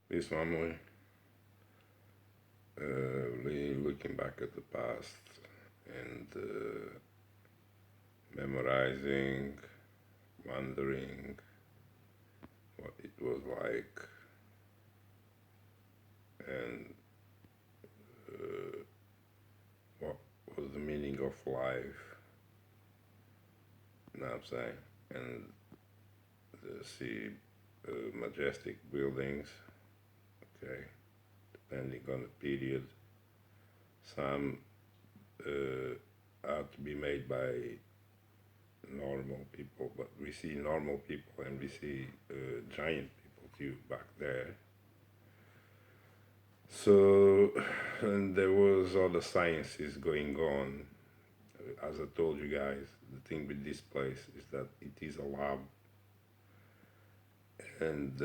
This family, really looking back at the past and memorizing, wondering what it was like, and what was the meaning of life, you know what I'm saying? And see majestic buildings, okay, depending on the period. Some are to be made by normal people, but we see normal people and we see giant people too back there. So, and there was all the sciences going on. As I told you guys, the thing with this place is that it is a lab, and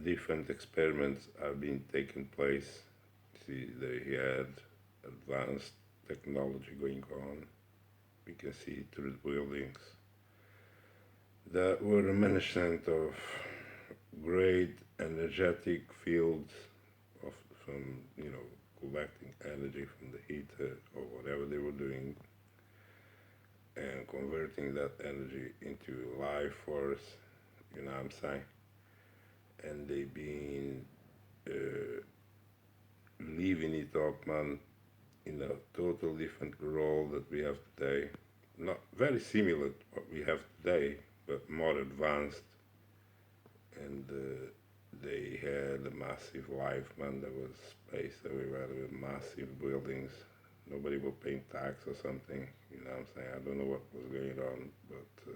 different experiments are being taken place. See, they had advanced technology going on. We can see it through the buildings that were reminiscent of great energetic fields of from collecting energy from the heater or whatever they were doing and converting that energy into life force, you know what I'm saying? And they been uh, leaving it up, man, in a total different role that we have today. Not very similar to what we have today, but more advanced. And they had a massive life, man. There was space everywhere. There were massive buildings. Nobody was paying tax or something. You know what I'm saying? I don't know what was going on, but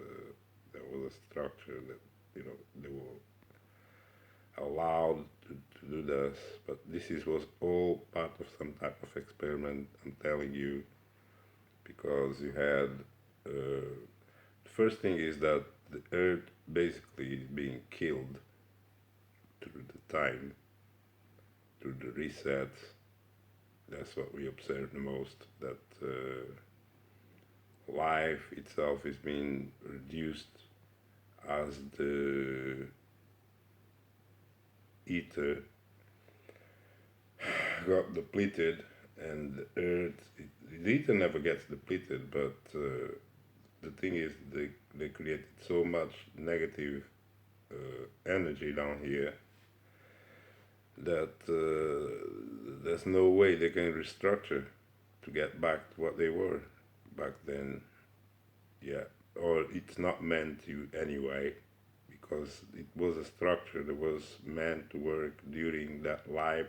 there was a structure that they were allowed to do this. But was all part of some type of experiment. I'm telling you, because you had the first thing is that the Earth basically is being killed through the time, through the resets. That's what we observe the most, that life itself is being reduced as the ether got depleted, and the earth, the ether never gets depleted, but the thing is they created so much negative energy down here that there's no way they can restructure to get back to what they were back then. Yeah, or it's not meant to anyway, because it was a structure that was meant to work during that lab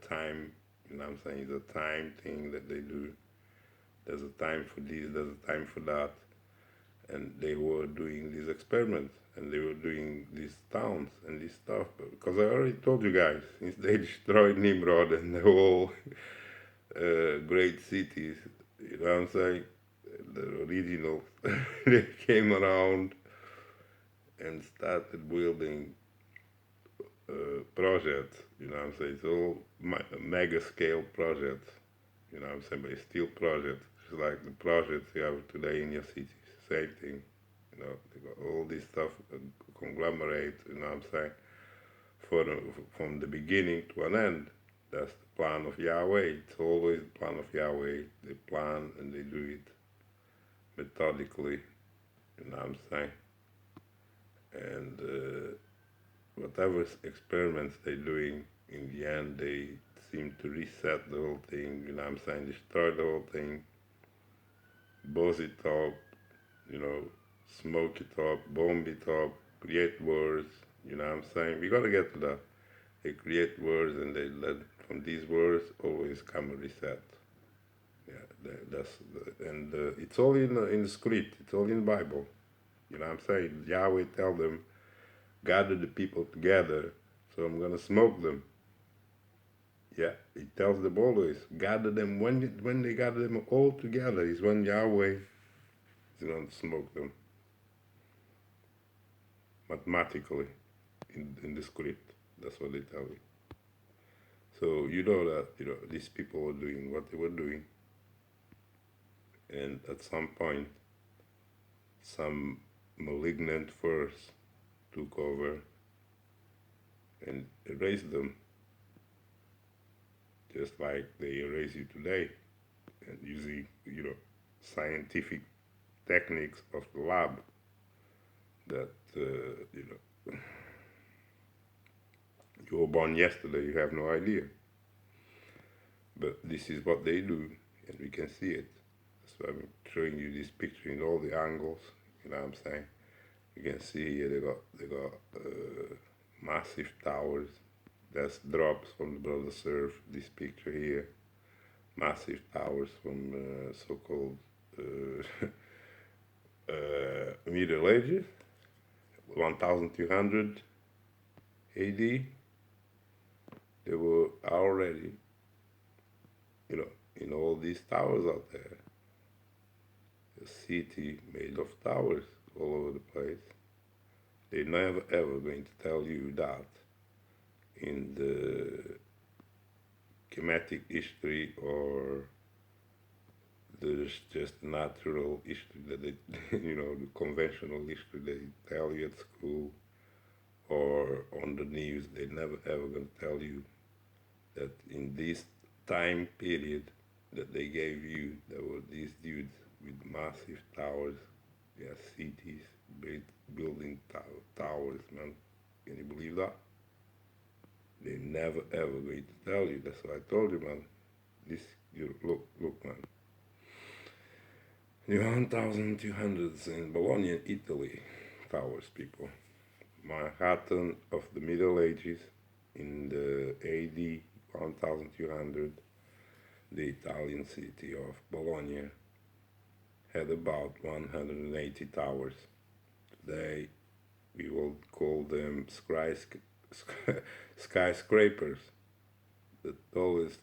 time. You know what I'm saying? The time thing that they do. There's a time for this, there's a time for that. And they were doing these experiments and they were doing these towns and this stuff. But because I already told you guys, since they destroyed Nimrod and the whole great cities, you know what I'm saying? The originals, they came around and started building projects, you know what I'm saying? It's all mega scale projects, you know what I'm saying? But it's still projects. It's like the projects you have today in your cities, same thing. You know, they got all this stuff, conglomerate, you know what I'm saying? For from the beginning to an end. That's the plan of Yahweh. It's always the plan of Yahweh. They plan and they do it methodically, you know what I'm saying? And whatever experiments they're doing, in the end, they seem to reset the whole thing, you know what I'm saying? Destroy the whole thing, buzz it up, you know, smoke it up, bomb it up, create wars, you know what I'm saying? We gotta get to that. They create wars and they let from these wars always come a reset. Yeah, and it's all in the script. It's all in the Bible. You know what I'm saying? Yahweh tell them, gather the people together, so I'm gonna smoke them. Yeah, he tells them always, gather them when they gather them all together is when Yahweh is gonna smoke them mathematically in the script. That's what they tell me. So you know that these people were doing what they were doing, and at some point, some malignant force took over and erase them, just like they erase you today, and using, scientific techniques of the lab that, you were born yesterday, you have no idea. But this is what they do, and we can see it. So I'm showing you this picture in all the angles, you know what I'm saying? You can see here they got massive towers. That's drops from the brother surf. This picture here, massive towers from so-called Middle Ages, 1200 AD. They were already, in all these towers out there. A city made of towers all over the place. They're never ever going to tell you that in the schematic history or there's just natural history that they, the conventional history they tell you at school or on the news. They're never ever going to tell you that in this time period that they gave you, there were these dudes with massive towers, cities, building towers, man. Can you believe that? They never ever going to tell you. That's what I told you, man. Look, man. 1200s in Bologna, Italy, towers, people. Manhattan of the Middle Ages, in the AD 1200, the Italian city of Bologna had about 180 towers. Today, we will call them skyscrapers. The tallest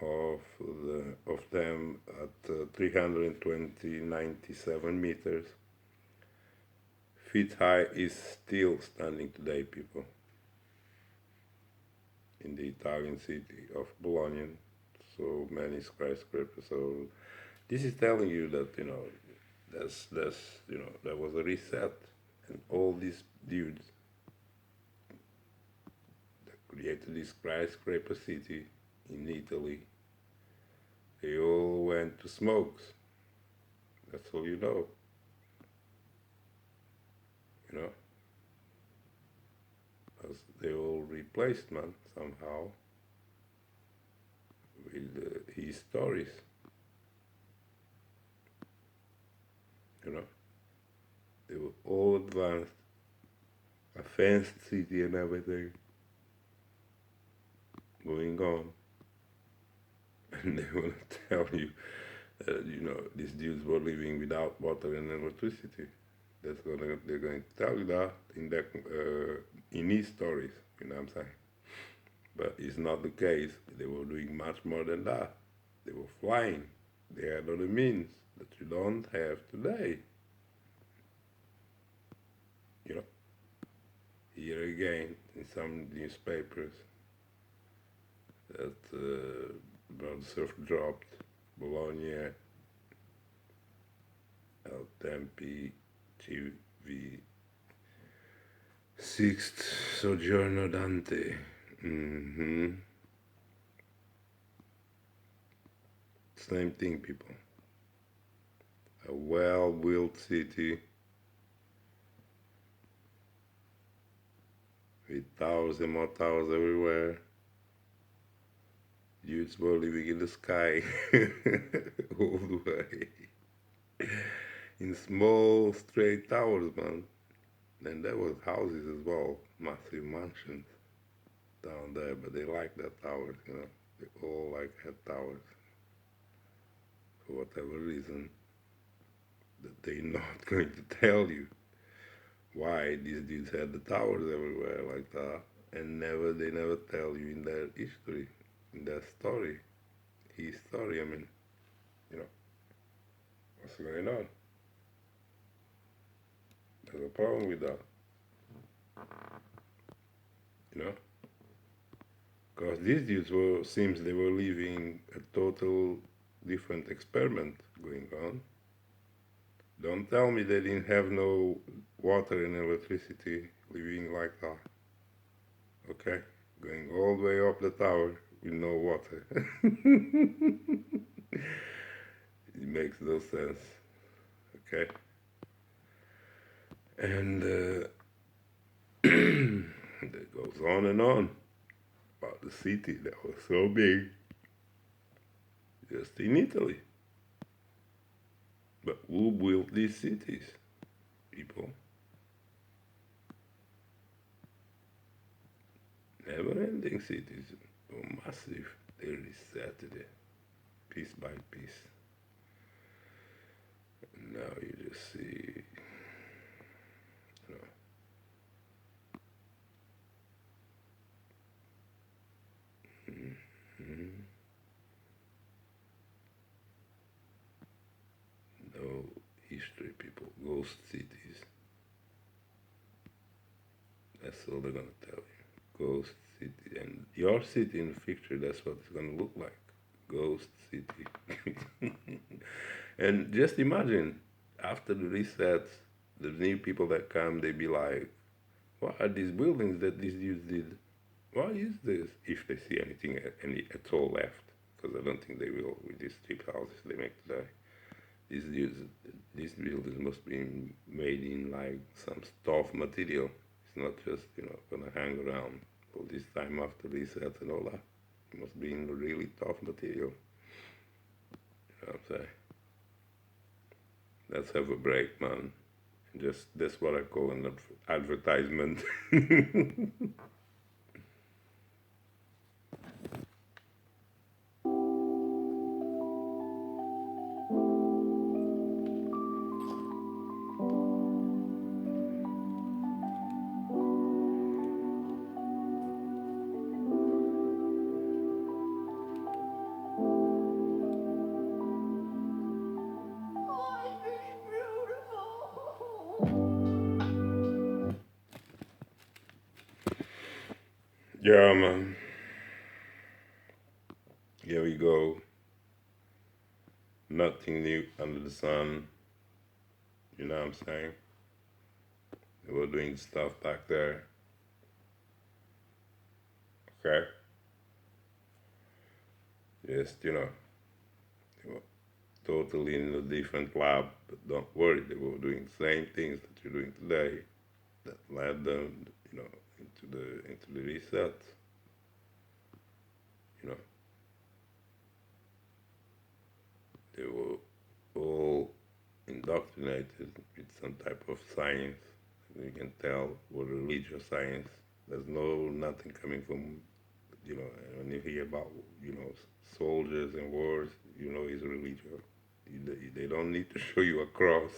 of them at 397 meters. Feet high is still standing today, people, in the Italian city of Bologna. So many skyscrapers. So this is telling you that there was a reset, and all these dudes that created this skyscraper city in Italy, they all went to smokes. That's all you know. As they all replaced, man, somehow with his stories. They were all advanced, a fenced city and everything going on. And they want to tell you that, these dudes were living without water and electricity. They're going to tell you that in his stories, you know what I'm saying? But it's not the case. They were doing much more than that. They were flying. They had other means that you don't have today. Here again, in some newspapers, that about surf dropped, Bologna, El Tempi, TV, Sixth Sojourner Dante. Same thing, people. A well-built city with towers and more towers everywhere. Dudes were living in the sky all the way. In small, straight towers, man. And there was houses as well, massive mansions down there, but they liked that towers, They all had towers. For whatever reason, that they're not going to tell you why these dudes had the towers everywhere like that, and they never tell you in their history, in their story, his story. What's going on? There's a problem with that, because these dudes seems they were living a total different experiment going on. Don't tell me they didn't have no water and electricity living like that. okay? Going all the way up the tower with no water. It makes no sense, okay? And that goes on and on about the city that was so big just in Italy. But who built these cities? People. Never ending cities. So massive. They resetted it piece by piece. And now you just see, you know, no history, people. Ghost cities. That's all they're gonna tell you. Ghost city. And your city in the picture, that's what it's gonna look like. Ghost city. And just imagine, after the resets, the new people that come, they be like, what are these buildings that these dudes did? What is this? If they see anything any at all left, because I don't think they will with these cheap houses they make today. These dudes, these buildings must be made in like some tough material. It's not just gonna hang around all this time after resets and all that. It must be in really tough material. You know what I'm saying? Let's have a break, man. Just that's what I call an advertisement. Yeah, man. Here we go. Nothing new under the sun. You know what I'm saying? They were doing stuff back there. Okay? Just, they were totally in a different lab. But don't worry, they were doing the same things that you're doing today that led them, into the reset. You know, they were all indoctrinated with some type of science. You can tell, or religious science. There's nothing coming from, when you hear about, soldiers and wars, it's religion. They don't need to show you a cross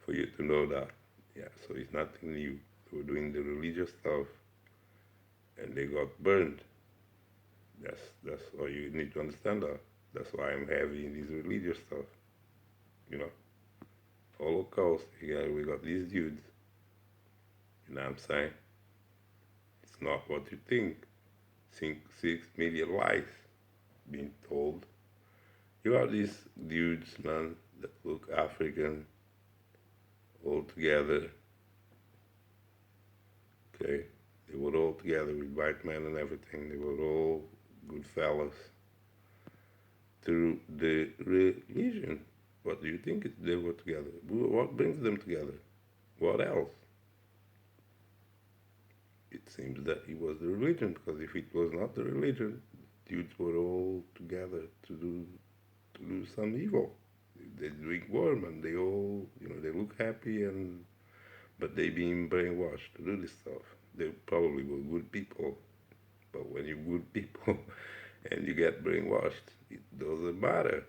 for you to know that. Yeah, so it's nothing new. They were doing the religious stuff and they got burned. That's why you need to understand that. That's why I'm heavy in this religious stuff. You know, Holocaust. Yeah, we got these dudes. You know what I'm saying? It's not what you think. 6 million lies being told. You have these dudes, man, that look African all together. Okay, they were all together with white men and everything. They were all good fellas through the religion. What do you think they were together? What brings them together? What else? It seems that it was the religion, because if it was not the religion, dudes were all together to do some evil. They drink warm and they all, they look happy, and but they being brainwashed to do this stuff. They probably were good people, but when you're good people and you get brainwashed, it doesn't matter.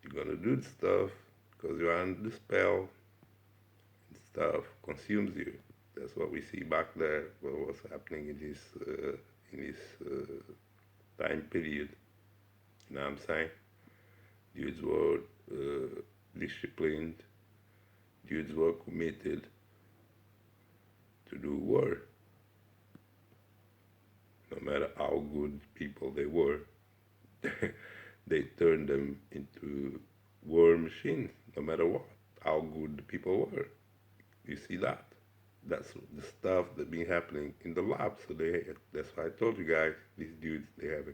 You're gonna do stuff because you're under the spell. And stuff consumes you. That's what we see back there. What was happening in this time period? You know what I'm saying? Dudes were disciplined. Dudes were committed to do war. No matter how good people they were, they turned them into war machines. No matter what, how good the people were. You see that? That's the stuff that been happening in the lab. So that's why I told you guys, these dudes, they have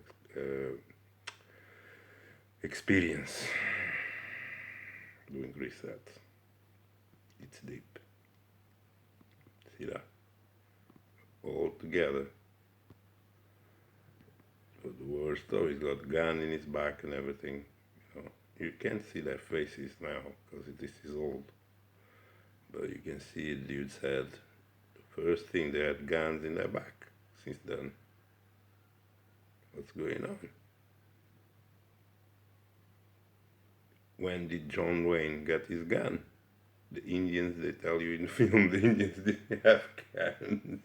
experience doing research. It's deep. See that? All together. So the war story, he's got a gun in his back and everything. You can't see their faces now because this is old. But you can see the dude's head. The first thing, they had guns in their back. Since then, what's going on? When did John Wayne get his gun? The Indians, they tell you in the film, the Indians didn't have guns.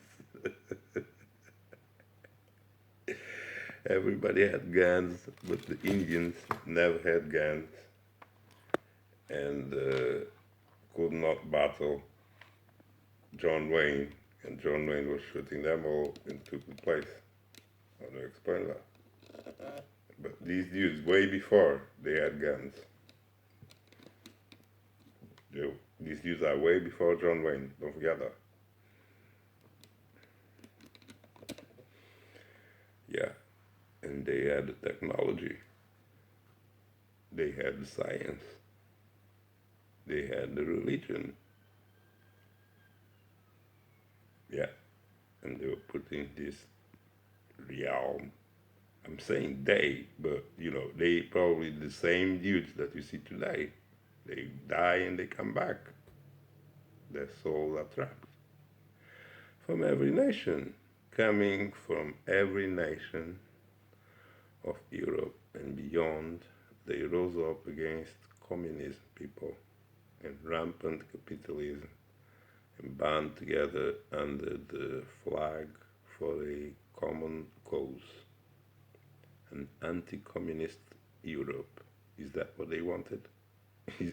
Everybody had guns, but the Indians never had guns and could not battle John Wayne. And John Wayne was shooting them all and took the place. How do I explain that? But these dudes, way before they had guns. These dudes are way before John Wayne, don't forget that. Yeah, and they had the technology, they had the science, they had the religion. Yeah, and they were putting this realm. I'm saying they, but they probably the same dudes that you see today. They die and they come back. Their souls are trapped. From every nation, coming from every nation of Europe and beyond, they rose up against communism, people, and rampant capitalism, and band together under the flag for a common cause, an anti-communist Europe. Is that what they wanted?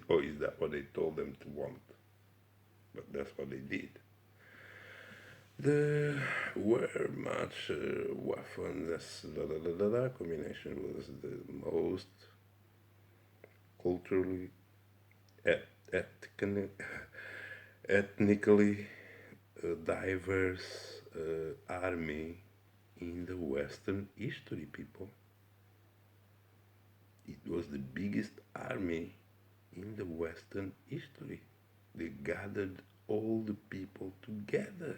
Or is that what they told them to want? But that's what they did. The Wehrmacht weapons combination was the most culturally, ethnically diverse army in the Western history, people. It was the biggest army in the Western history. They gathered all the people together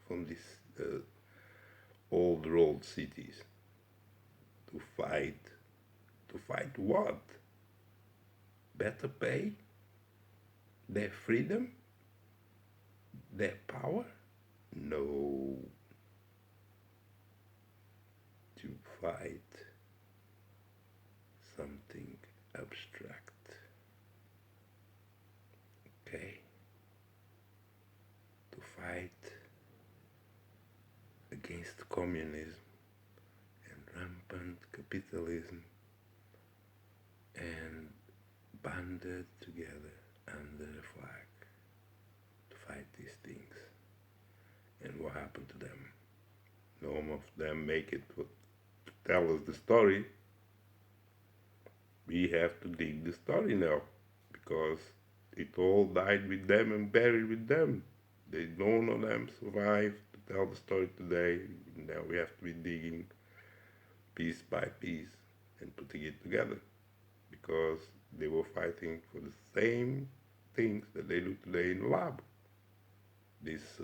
from these old rolled cities to fight. To fight what? Better pay? Their freedom? Their power? No. To fight something abstract. Okay? To fight against communism and rampant capitalism and banded together under a flag to fight these things. And what happened to them? None of them make it to tell us the story. We have to dig the story now because it all died with them and buried with them. None of them survived to tell the story today. Now we have to be digging piece by piece and putting it together because they were fighting for the same things that they do today in the lab. These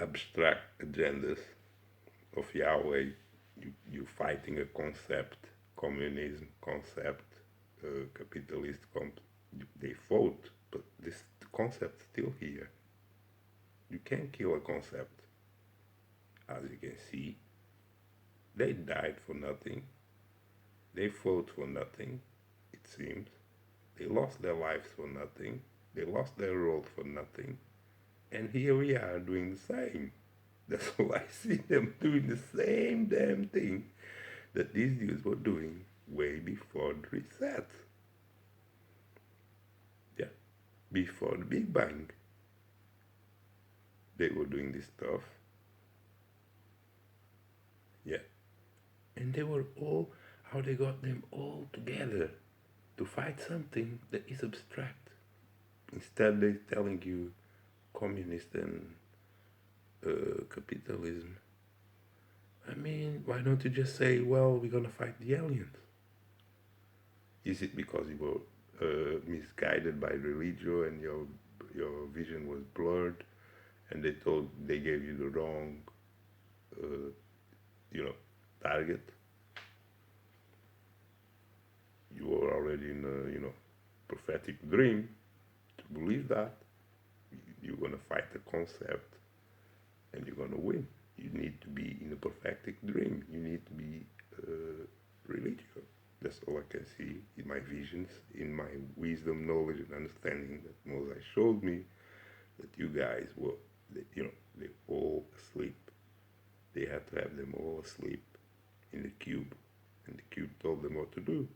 abstract agendas of Yahweh. You fighting a concept, communism concept, capitalist concept. They fought, but this concept still here. You can't kill a concept. As you can see, they died for nothing. They fought for nothing, it seems. They lost their lives for nothing. They lost their role for nothing. And here we are doing the same. That's why I see them doing the same damn thing that these dudes were doing way before the reset. Yeah, before the Big Bang. They were doing this stuff. Yeah. And they were all, how they got them all together to fight something that is abstract. Instead, they're telling you communist and capitalism. I mean, why don't you just say, well, we're gonna fight the aliens? Is it because you were misguided by religion and your vision was blurred, and they gave you the wrong, uh, you know, target? You were already in a prophetic dream to believe that you're gonna fight the concept and you're gonna win. You need to be in a prophetic dream. You need to be religious. That's all I can see in my visions, in my wisdom, knowledge, and understanding that Moses showed me that you guys were, they all asleep. They had to have them all asleep in the cube, and the cube told them what to do.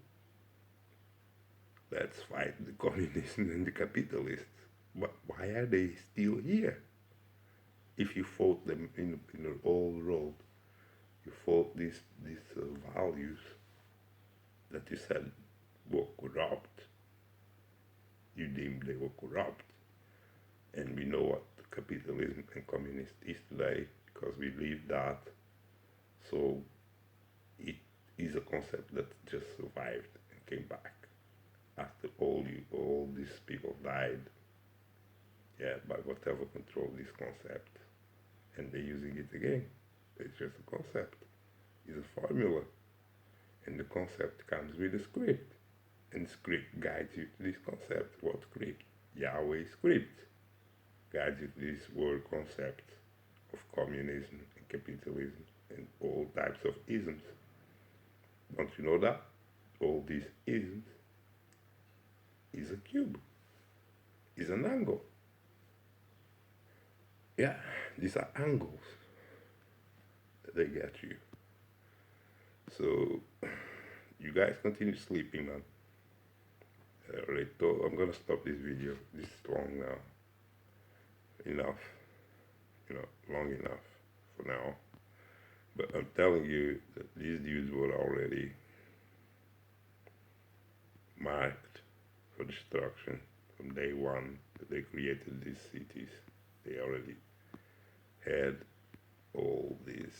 Let's fight the communists and the capitalists. But why are they still here? If you fought them in the old world, you fought these values that you said were corrupt. You deemed they were corrupt. And we know what capitalism and communist is today because we live that. So it is a concept that just survived and came back after all these people died. Yeah, by whatever controlled this concept, and they're using it again. It's just a concept. It's a formula, and the concept comes with a script, and the script guides you to this concept. What script? Yhwh script guides you to this word concept of communism and capitalism and all types of isms. Don't you know that? All these isms is a cube, is an angle. Yeah, these are angles that they get you. So you guys continue sleeping, man. I'm gonna stop this video. This is long now. Enough. Long enough for now. But I'm telling you that these dudes were already marked for destruction from day one that they created these cities. They already had all this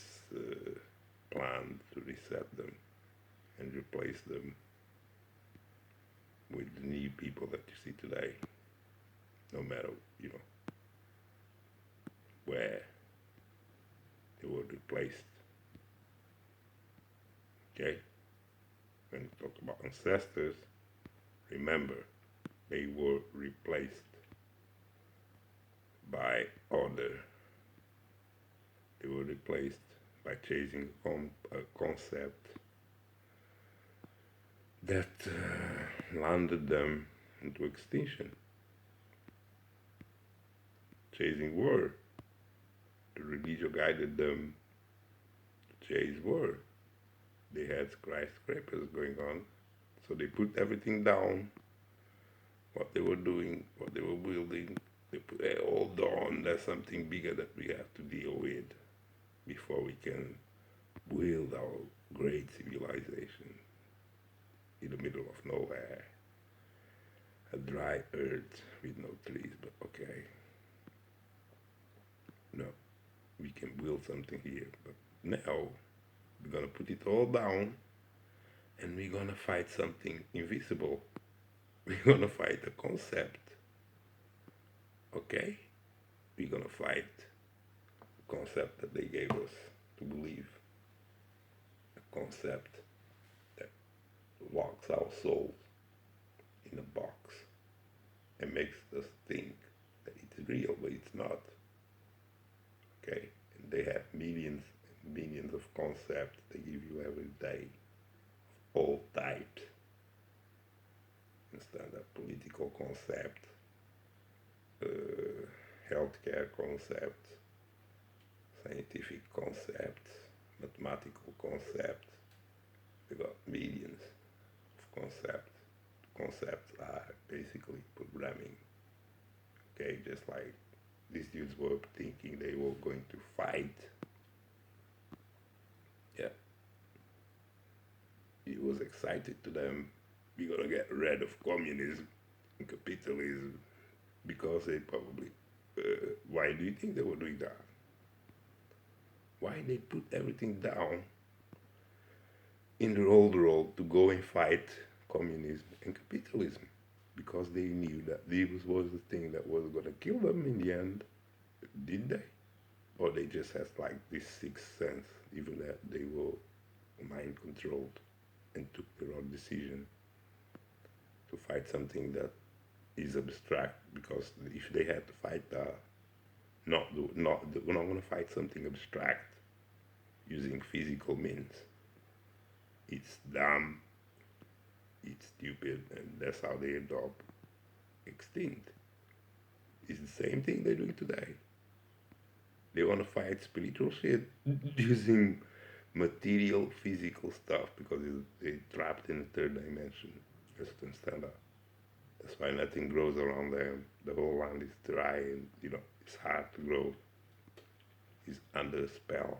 plan to reset them and replace them with the new people that you see today, no matter, where they were replaced. Okay? When we talk about ancestors, remember, they were replaced by order. They were replaced by chasing a concept that landed them into extinction. Chasing war. The religion guided them to chase war. They had skyscrapers going on, so they put everything down. What they were doing, what they were building, they put, hey, hold on, there's something bigger that we have to deal with before we can build our great civilization in the middle of nowhere. A dry earth with no trees, but okay. No, we can build something here, but now we're gonna put it all down and we're gonna fight something invisible. We're gonna fight a concept. Okay? We're gonna fight a concept that they gave us to believe. A concept that locks our souls in a box and makes us think that it's real, but it's not. Okay? And they have millions and millions of concepts they give you every day, of all types. Understand that political concept, healthcare concept, scientific concept, mathematical concept. They got millions of concepts. Concepts are basically programming. Okay, just like these dudes were thinking they were going to fight. Yeah. It was excited to them. We're gonna get rid of communism and capitalism because they probably, why do you think they were doing that? Why they put everything down in the old role to go and fight communism and capitalism? Because they knew that this was the thing that was going to kill them in the end. Did they? Or they just had like this sixth sense, even that they were mind controlled and took the wrong decision to fight something that is abstract. Because if they had to fight we're not going to fight something abstract using physical means. It's dumb, it's stupid, and that's how they end up extinct. It's the same thing they're doing today. They want to fight spiritual shit using material, physical stuff because they're trapped in the third dimension. Just to understand that. That's why nothing grows around them. The whole land is dry and, it's hard to grow. It's under a spell.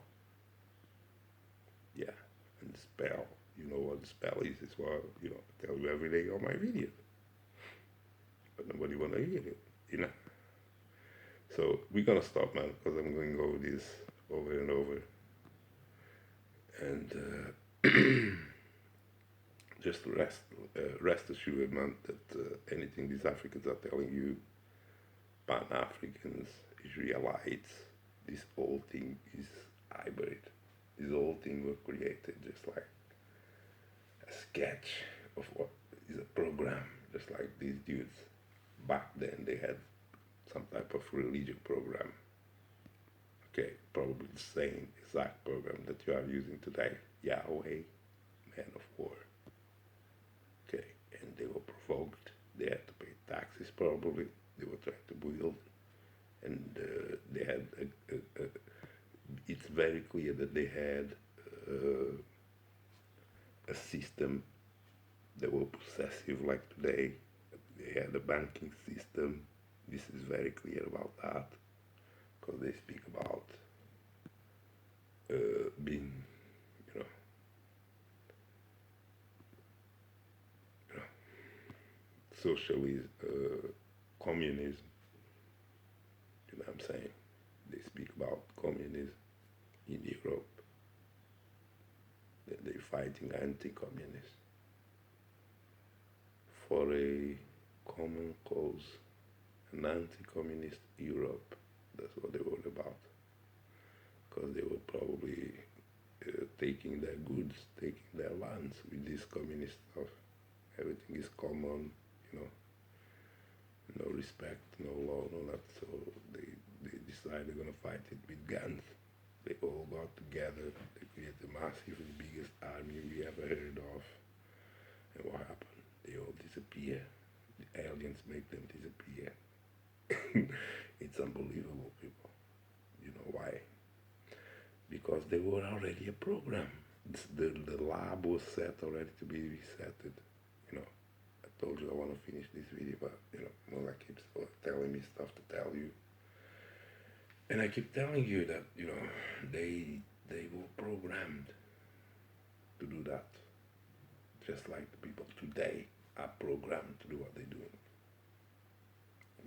Yeah, and the spell. You know what the spell is? It's what, I tell you every day on my videos. But nobody want to hear it, So we're going to stop, man, because I'm going over this over and over. And just rest assured, man, that anything these Africans are telling you, Pan-Africans, Israelites, this whole thing is hybrid. This whole thing was created just like a sketch of what is a program, just like these dudes. Back then they had some type of religious program. Okay, probably the same exact program that you are using today. Yhwh, man of war. Okay, and they were provoked. They had to pay taxes probably. They were trying to build. And they had, it's very clear that they had a system that were possessive like today. They had a banking system. This is very clear about that because they speak about being, socialism, communism. You know what I'm saying? They speak about communism in Europe. They're fighting anti-communists for a common cause, an anti-communist Europe. That's what they were about. Because they were probably taking their goods, taking their lands with this communist stuff. Everything is common, no respect, no law, no that. So they decide they're gonna fight it with guns. They all got together. They created the massive, the biggest army we ever heard of. And what happened? They all disappear. The aliens make them disappear. It's unbelievable, people. You know why? Because they were already a program. The lab was set already to be resetted. I told you I want to finish this video, but Mola keeps telling me stuff to tell you. And I keep telling you that, they were programmed to do that. Just like the people today are programmed to do what they're doing.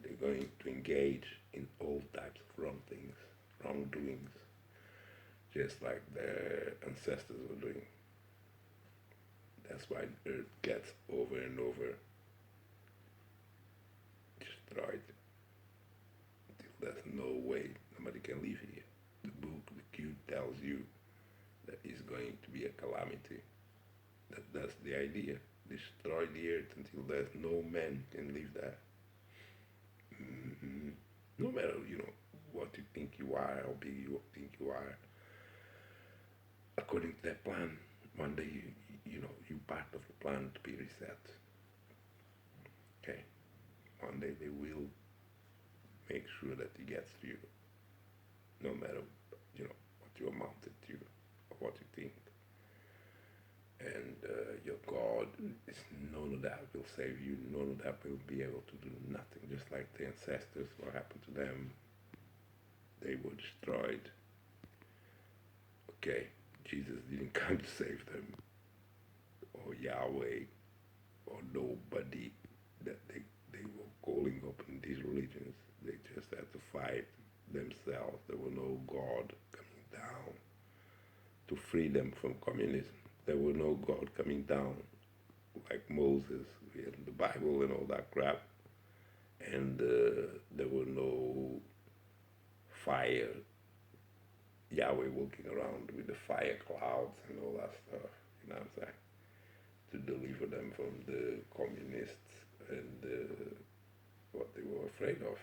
They're going to engage in all types of wrongdoings, just like their ancestors were doing. That's why the earth gets over and over destroyed until there's no way nobody can live here. The book, the cube tells you that it's going to be a calamity. That's the idea. Destroy the earth until there's no man can live there. Mm-hmm. No matter, what you think you are, how big you think you are. According to that plan, one day you're part of the plan to be reset. Okay? One day they will make sure that it gets to you. No matter, what you amounted to or what you think. And your God, none of that will save you. None of that will be able to do nothing. Just like the ancestors, what happened to them, they were destroyed. Okay, Jesus didn't come to save them, or Yahweh, or nobody. That they were calling up in these religions. They just had to fight themselves. There was no God coming down to free them from communism. There was no God coming down like Moses in the Bible and all that crap. And there was no fire, Yahweh walking around with the fire clouds and all that stuff, you know what I'm saying? To deliver them from the communists and what they were afraid of,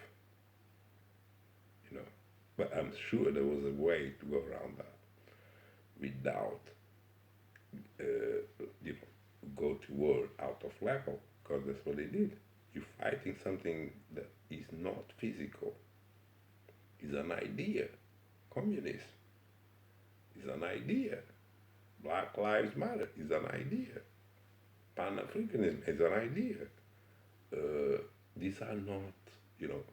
you know. But I'm sure there was a way to go around that without, you know, go to war out of level, because that's what they did. You're fighting something that is not physical, it's an idea. Communism is an idea. Black Lives Matter is an idea. Pan-Africanism is an idea. These are not, you know,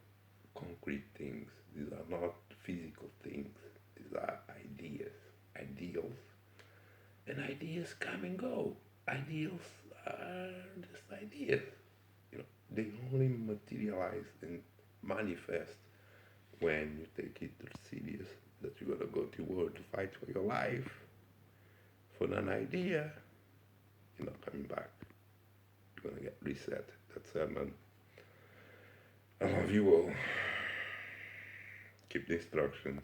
concrete things. These are not physical things. These are ideas, ideals. And ideas come and go. Ideals are just ideas. You know, they only materialize and manifest when you take it serious that you're gonna go to war to fight for your life, for an idea, you're not coming back. You're gonna get reset. That's it, man. I love you all. Keep the instructions.